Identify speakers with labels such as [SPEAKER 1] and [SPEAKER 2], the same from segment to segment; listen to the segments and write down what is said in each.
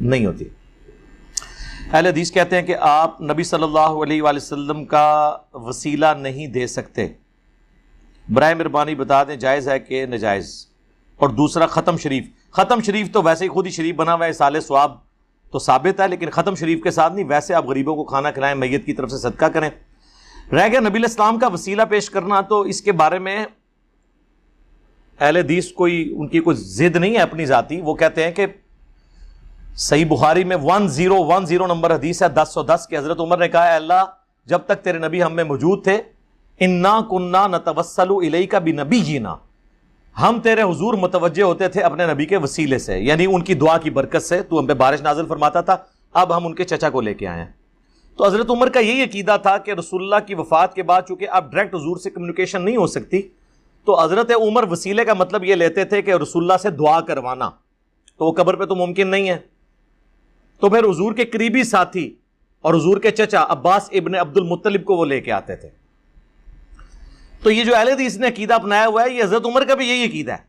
[SPEAKER 1] نہیں ہوتی۔ اہل حدیث کہتے ہیں کہ آپ نبی صلی اللہ علیہ وآلہ وسلم کا وسیلہ نہیں دے سکتے، برائے مہربانی بتا دیں جائز ہے کہ ناجائز۔ اور دوسرا ختم شریف، ختم شریف تو ویسے ہی خود ہی شریف بنا ہوا ہے، سال ثواب تو ثابت ہے، لیکن ختم شریف کے ساتھ نہیں، ویسے آپ غریبوں کو کھانا کھلائیں، میت کی طرف سے صدقہ کریں۔ رہ گیا نبی علیہ السلام کا وسیلہ پیش کرنا، تو اس کے بارے میں اہل حدیث ان کی کوئی ضد نہیں ہے اپنی ذاتی، وہ کہتے ہیں کہ صحیح بخاری میں 1010 نمبر حدیث ہے 1010 کہ حضرت عمر نے کہا اے اللہ جب تک تیرے نبی ہم میں موجود تھے، انا کننا نتوسل الیک بنبینا، ہم تیرے حضور متوجہ ہوتے تھے اپنے نبی کے وسیلے سے، یعنی ان کی دعا کی برکت سے تو ہم پہ بارش نازل فرماتا تھا، اب ہم ان کے چچا کو لے کے آئے ہیں۔ تو حضرت عمر کا یہی عقیدہ تھا کہ رسول اللہ کی وفات کے بعد چونکہ اب ڈائریکٹ حضور سے کمیونیکیشن نہیں ہو سکتی، تو حضرت عمر وسیلے کا مطلب یہ لیتے تھے کہ رسول اللہ سے دعا کروانا، تو وہ قبر پہ تو ممکن نہیں ہے، تو پھر حضور کے قریبی ساتھی اور حضور کے چچا عباس ابن عبد المطلب کو وہ لے کے آتے تھے۔ تو یہ جو اہل حدیث نے عقیدہ اپنایا ہوا ہے، یہ حضرت عمر کا بھی یہی عقیدہ ہے،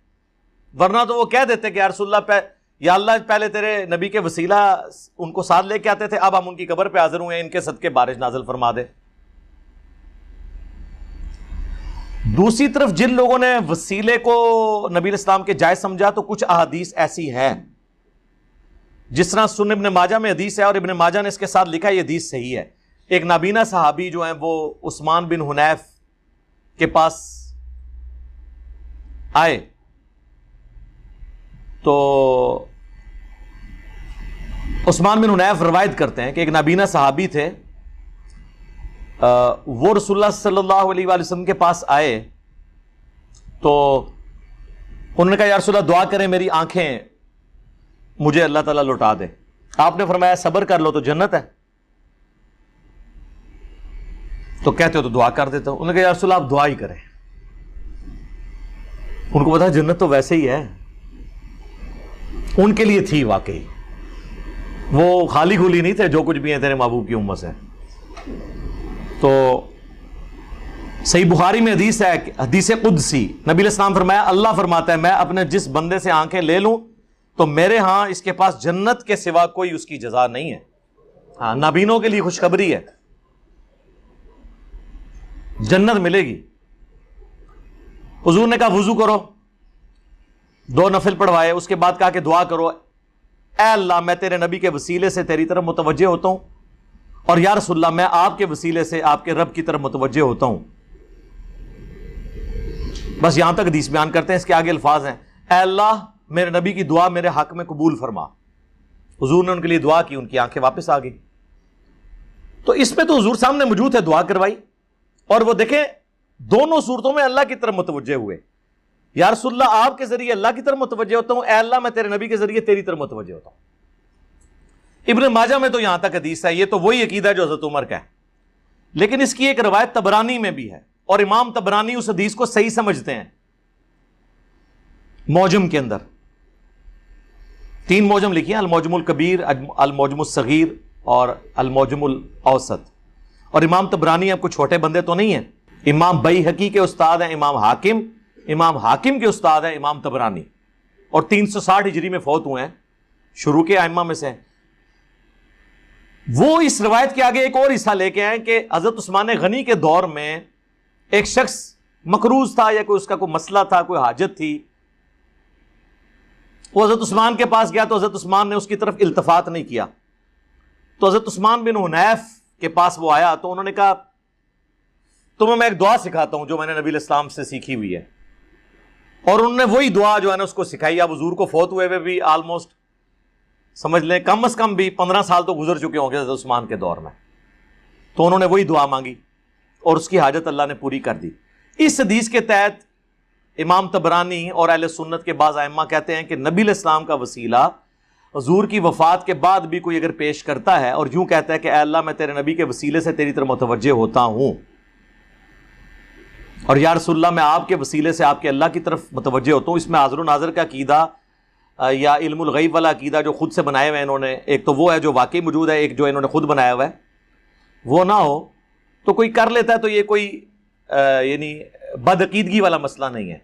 [SPEAKER 1] ورنہ تو وہ کہہ دیتے کہ یا رسول اللہ یا اللہ پہلے تیرے نبی کے وسیلہ ان کو ساتھ لے کے آتے تھے، اب ہم ان کی قبر پہ حاضر ہوئے ہیں، ان کے صدقے بارش نازل فرما دے۔ دوسری طرف جن لوگوں نے وسیلے کو نبی علیہ السلام کے جائز سمجھا، تو کچھ احادیث ایسی ہیں، جس طرح سنن ابن ماجہ میں حدیث ہے اور ابن ماجہ نے اس کے ساتھ لکھا ہے یہ حدیث صحیح ہے، ایک نابینا صحابی جو ہیں وہ عثمان بن حنیف کے پاس آئے، تو عثمان بن حنیف روایت کرتے ہیں کہ ایک نابینا صحابی تھے، وہ رسول اللہ صلی اللہ علیہ وآلہ وسلم کے پاس آئے، تو انہوں نے کہا یا رسول اللہ دعا کریں میری آنکھیں مجھے اللہ تعالیٰ لوٹا دے۔ آپ نے فرمایا صبر کر لو تو جنت ہے، تو کہتے ہو تو دعا کر دیتا ہوں۔ انہوں نے کہا یا رسول اللہ آپ دعا ہی کریں، ان کو پتا جنت تو ویسے ہی ہے، ان کے لیے تھی واقعی، وہ خالی خولی نہیں تھے جو کچھ بھی ہیں تیرے محبوب کی امت سے۔ تو صحیح بخاری میں حدیث ہے، حدیث قدسی، نبی علیہ السلام فرمایا اللہ فرماتا ہے میں اپنے جس بندے سے آنکھیں لے لوں تو میرے ہاں اس کے پاس جنت کے سوا کوئی اس کی جزا نہیں ہے۔ ہاں نابینوں کے لیے خوشخبری ہے، جنت ملے گی۔ حضور نے کہا وضو کرو، 2 نفل پڑھوائے، اس کے بعد کہا کہ دعا کرو اے اللہ میں تیرے نبی کے وسیلے سے تیری طرف متوجہ ہوتا ہوں، اور یا رسول اللہ میں آپ کے وسیلے سے آپ کے رب کی طرف متوجہ ہوتا ہوں۔ بس یہاں تک حدیث بیان کرتے ہیں، اس کے آگے الفاظ ہیں اے اللہ میرے نبی کی دعا میرے حق میں قبول فرما۔ حضور نے ان کے لیے دعا کی، ان کی آنکھیں واپس آ گئی۔ تو اس میں تو حضور سامنے موجود ہے، دعا کروائی، اور وہ دیکھیں دونوں صورتوں میں اللہ کی طرف متوجہ ہوئے، یا رسول اللہ آپ کے ذریعے اللہ کی طرف متوجہ ہوتا ہوں، اے اللہ میں تیرے نبی کے ذریعے تیری طرف متوجہ ہوتا ہوں۔ ابن ماجہ میں تو یہاں تک حدیث ہے، یہ تو وہی عقیدہ جو حضرت عمر کا ہے، لیکن اس کی ایک روایت طبرانی میں بھی ہے، اور امام طبرانی اس حدیث کو صحیح سمجھتے ہیں۔ معجم کے اندر 3 معجم لکھی ہیں، المعجم الکبیر، المعجم الصغیر اور المعجم الاوسط، اور امام طبرانی اب کوئی چھوٹے بندے تو نہیں ہیں، امام بیہقی کے استاد ہیں امام حاکم کے استاد ہیں امام طبرانی، اور 360 ہجری میں فوت ہوئے ہیں، شروع کے ائمہ میں سے ہیں۔ وہ اس روایت کے آگے ایک اور حصہ لے کے آئے کہ حضرت عثمان غنی کے دور میں ایک شخص مقروض تھا، یا کوئی اس کا کوئی مسئلہ تھا، کوئی حاجت تھی، وہ حضرت عثمان کے پاس گیا، تو حضرت عثمان نے اس کی طرف التفات نہیں کیا، تو حضرت عثمان بن حنیف کے پاس وہ آیا، تو انہوں نے کہا تمہیں میں ایک دعا سکھاتا ہوں جو میں نے نبی علیہ السلام سے سیکھی ہوئی ہے، اور انہوں نے وہی دعا جو ہے نا اس کو سکھائی۔ اب حضور کو فوت ہوئے بھی آلموسٹ سمجھ لیں کم از کم بھی 15 سال تو گزر چکے ہوں گے حضرت عثمان کے دور میں، تو انہوں نے وہی دعا مانگی اور اس کی حاجت اللہ نے پوری کر دی۔ اس حدیث کے تحت امام طبرانی اور اہل سنت کے بعض ائمہ کہتے ہیں کہ نبی علیہ السلام کا وسیلہ حضور کی وفات کے بعد بھی کوئی اگر پیش کرتا ہے اور یوں کہتا ہے کہ اے اللہ میں تیرے نبی کے وسیلے سے تیری طرف متوجہ ہوتا ہوں، اور یا رسول اللہ میں آپ کے وسیلے سے آپ کے اللہ کی طرف متوجہ ہوتا ہوں، اس میں حاضر و ناظر کا عقیدہ یا علم الغیب والا عقیدہ جو خود سے بنائے ہوئے ہیں انہوں نے، ایک تو وہ ہے جو واقعی موجود ہے، ایک جو انہوں نے خود بنایا ہوا ہے، وہ نہ ہو تو کوئی کر لیتا ہے، تو یہ کوئی یعنی بدعقیدگی والا مسئلہ نہیں ہے۔